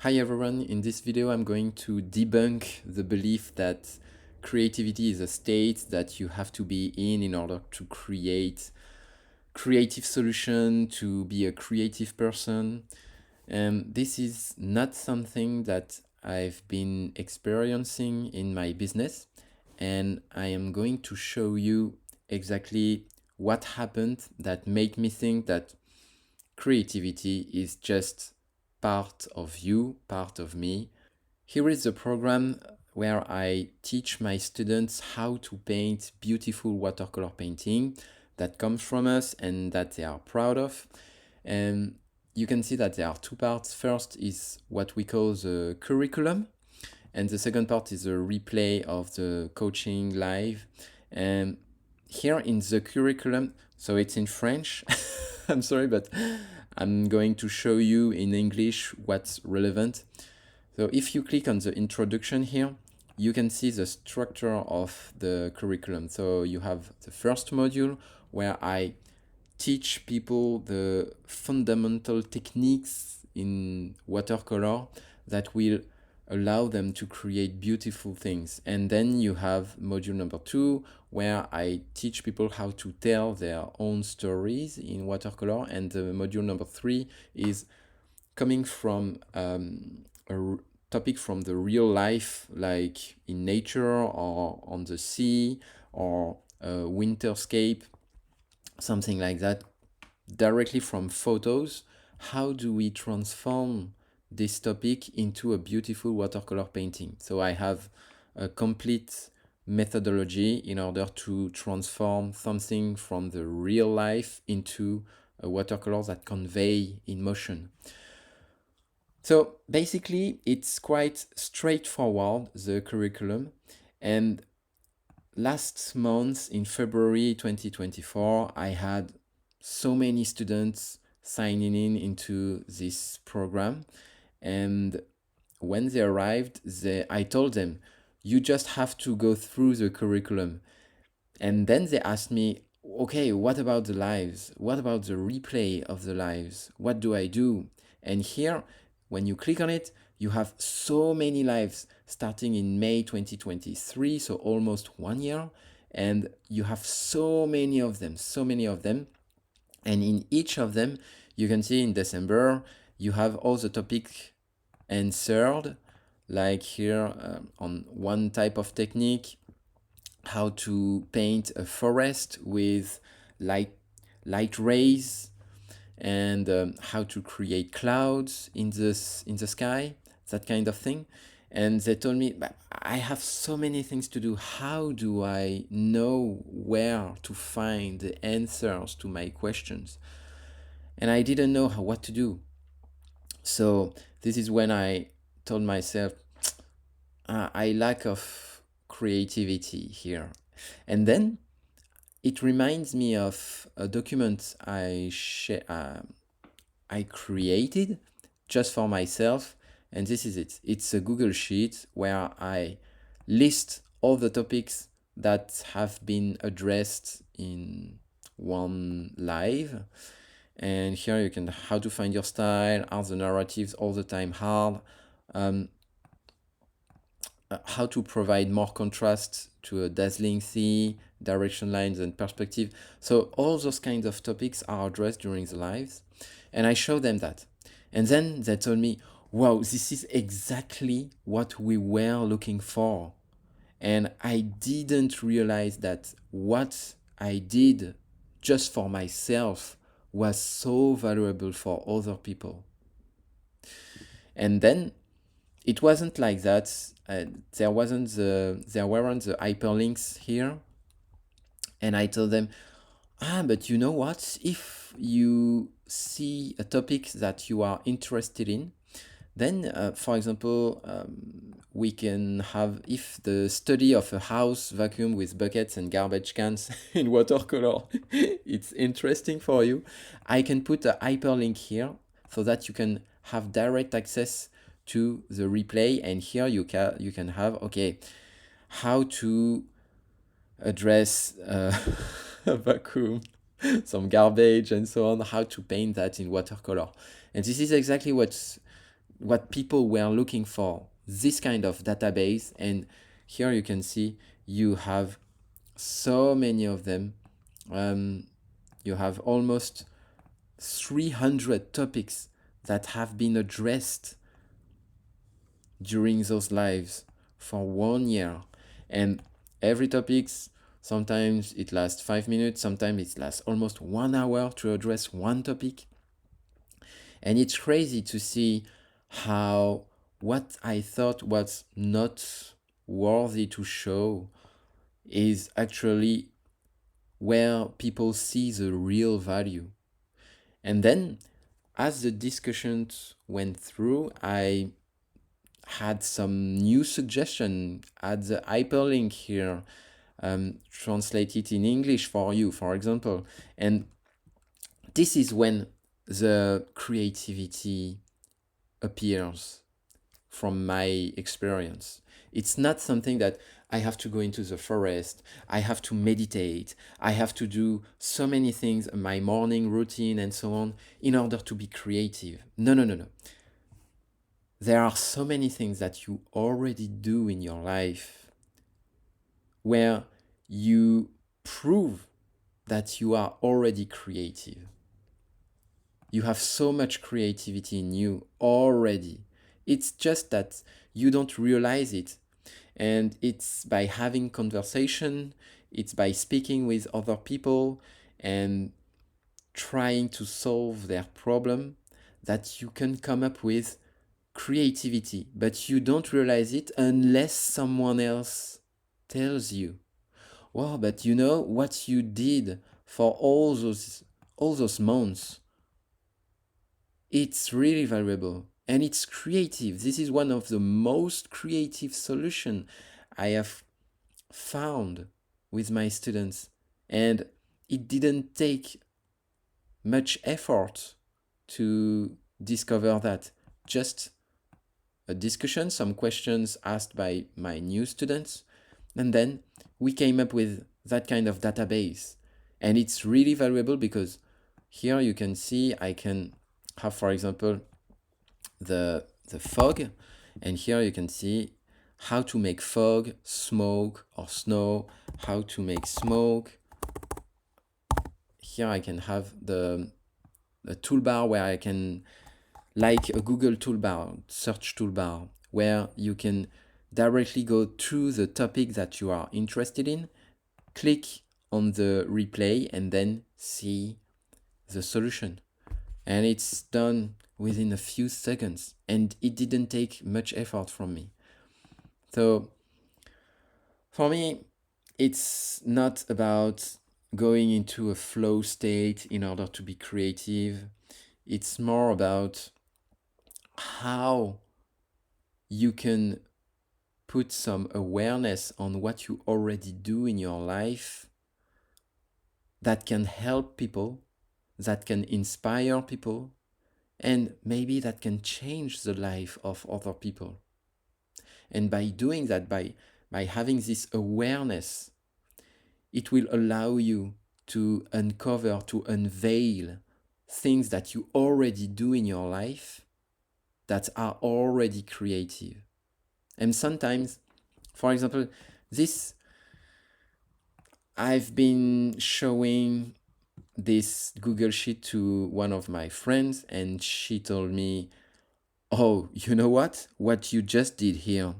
Hi everyone, in this video I'm going to debunk the belief that creativity is a state that you have to be in order to create creative solution, to be a creative person. And this is not something that I've been experiencing in my business, and I am going to show you exactly what happened that made me think that creativity is just part of you, part of me. Here is the program where I teach my students how to paint beautiful watercolor painting that comes from us and that they are proud of. And you can see that there are two parts. First is what we call the curriculum, and the second part is a replay of the coaching live. And here in the curriculum, so it's in French. I'm sorry, but I'm going to show you in English what's relevant. So if you click on the introduction here, you can see the structure of the curriculum. So you have the first module where I teach people the fundamental techniques in watercolor that will allow them to create beautiful things. And then you have module number 2 where I teach people how to tell their own stories in watercolor. And the module number 3 is coming from topic from the real life, like in nature or on the sea or a winterscape, something like that, directly from photos. How do we transform this topic into a beautiful watercolor painting? So I have a complete methodology in order to transform something from the real life into a watercolor that convey emotion. So basically, it's quite straightforward, the curriculum. And last month, in February 2024, I had so many students signing in into this program. And when they arrived, I told them, you just have to go through the curriculum. And then they asked me, okay, what about the lives? What about the replay of the lives? What do I do? And here, when you click on it, you have so many lives starting in May 2023, so almost 1 year. And you have so many of them, so many of them. And in each of them, you can see in December, you have all the topic answered, like here on one type of technique, how to paint a forest with light rays, and how to create clouds in the sky, that kind of thing. And they told me, but I have so many things to do. How do I know where to find the answers to my questions? And I didn't know what to do. So this is when I told myself, I lack of creativity here. And then it reminds me of a document I created just for myself, and this is it. It's a Google Sheet where I list all the topics that have been addressed in one live. And here you can how to find your style, are the narratives all the time hard, how to provide more contrast to a dazzling sea, direction lines and perspective. So all those kinds of topics are addressed during the lives, and I show them that. And then they told me, wow, this is exactly what we were looking for. And I didn't realize that what I did just for myself was so valuable for other people. And then it wasn't like that. There weren't the hyperlinks here, and I told them, but you know what? If you see a topic that you are interested in, then, for example, we can have, if the study of a house vacuum with buckets and garbage cans in watercolor, it's interesting for you, I can put a hyperlink here so that you can have direct access to the replay. And here you can have, okay, how to address a vacuum, some garbage and so on, how to paint that in watercolor. And this is exactly what people were looking for, this kind of database. And here you can see you have so many of them. You have almost 300 topics that have been addressed during those lives for 1 year. And every topics, sometimes it lasts 5 minutes, sometimes it lasts almost 1 hour to address one topic. And it's crazy to see how what I thought was not worthy to show is actually where people see the real value. And then, as the discussions went through, I had some new suggestion. Add the hyperlink here, translate it in English for you, for example. And this is when the creativity appears from my experience. It's not something that I have to go into the forest, I have to meditate, I have to do so many things, my morning routine and so on, in order to be creative. No, no, no, no. There are so many things that you already do in your life where you prove that you are already creative. You have so much creativity in you already. It's just that you don't realize it. And it's by having conversation, it's by speaking with other people and trying to solve their problem that you can come up with creativity. But you don't realize it unless someone else tells you. Wow, but you know what you did for all those months, it's really valuable and it's creative. This is one of the most creative solution I have found with my students, and it didn't take much effort to discover that. Just a discussion, some questions asked by my new students, and then we came up with that kind of database. And it's really valuable because here you can see I can have, for example, the fog, and here you can see how to make fog, smoke or snow, how to make smoke. Here I can have the toolbar where I can, like a Google toolbar, search toolbar, where you can directly go to the topic that you are interested in, click on the replay and then see the solution. And it's done within a few seconds, and it didn't take much effort from me. So for me, it's not about going into a flow state in order to be creative. It's more about how you can put some awareness on what you already do in your life that can help people, that can inspire people, and maybe that can change the life of other people. And by doing that, by having this awareness, it will allow you to uncover, to unveil things that you already do in your life that are already creative. And sometimes, for example, this, I've been showing this Google Sheet to one of my friends, and she told me, oh, you know what? What you just did here,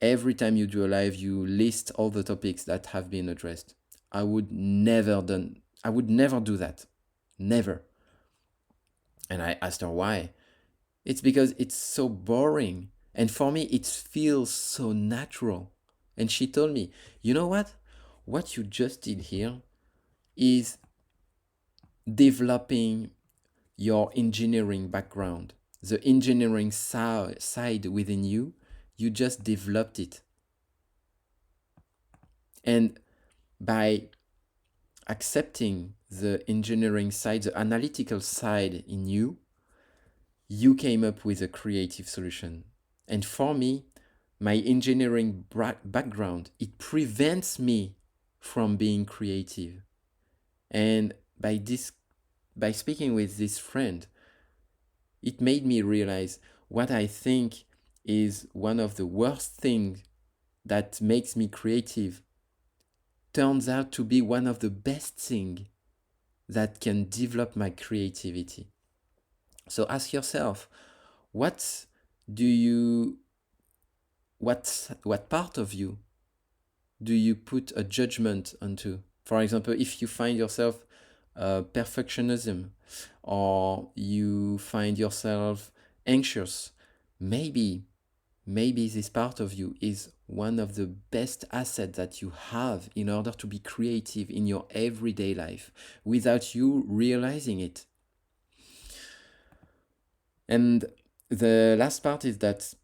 every time you do a live, you list all the topics that have been addressed. I would never do that. Never. And I asked her why. It's because it's so boring. And for me, it feels so natural. And she told me, you know what? What you just did here is developing your engineering background, the engineering side within you. You just developed it. And by accepting the engineering side, the analytical side in you, you came up with a creative solution. And for me, my engineering background, it prevents me from being creative. And by speaking with this friend, it made me realize, what I think is one of the worst things that makes me creative turns out to be one of the best things that can develop my creativity. So ask yourself, what do you what part of you do you put a judgment onto? For example, if you find yourself perfectionism, or you find yourself anxious, maybe this part of you is one of the best assets that you have in order to be creative in your everyday life without you realizing it. And the last part is that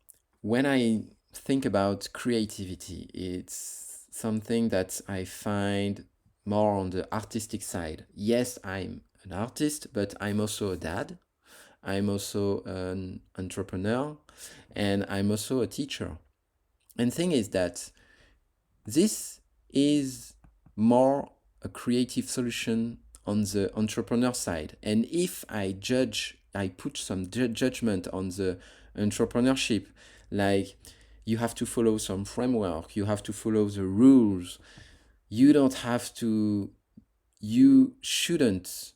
when I think about creativity, it's something that I find more on the artistic side. Yes, I'm an artist, but I'm also a dad. I'm also an entrepreneur, and I'm also a teacher. And thing is that this is more a creative solution on the entrepreneur side. And if I put some judgment on the entrepreneurship, like you have to follow some framework, you have to follow the rules, you don't have to, you shouldn't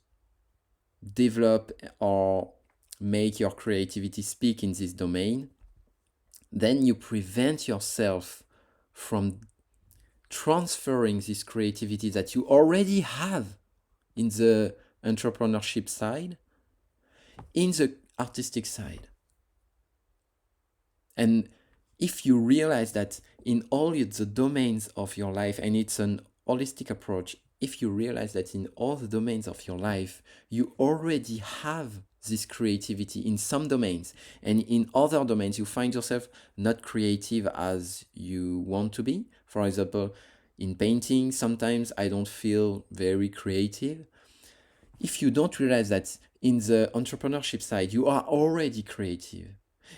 develop or make your creativity speak in this domain, then you prevent yourself from transferring this creativity that you already have in the entrepreneurship side in the artistic side. And if you realize that in all the domains of your life, and it's an holistic approach, if you realize that in all the domains of your life, you already have this creativity in some domains, and in other domains, you find yourself not creative as you want to be. For example, in painting, sometimes I don't feel very creative. If you don't realize that in the entrepreneurship side, you are already creative,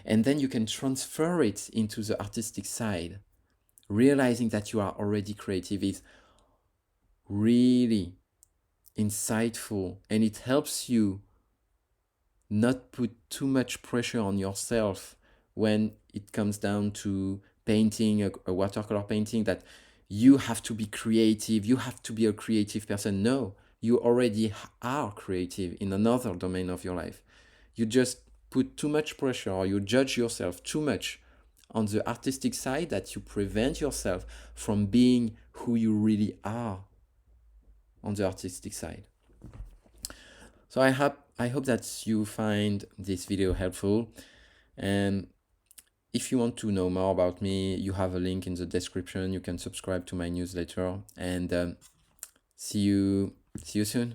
and then you can transfer it into the artistic side, realizing that you are already creative is really insightful, and it helps you not put too much pressure on yourself when it comes down to painting a watercolor painting, that you have to be creative, you have to be a creative person. No, you already are creative in another domain of your life. You just put too much pressure, or you judge yourself too much on the artistic side, that you prevent yourself from being who you really are on the artistic side. So I hope that you find this video helpful, and if you want to know more about me, you have a link in the description. You can subscribe to my newsletter, and see you soon.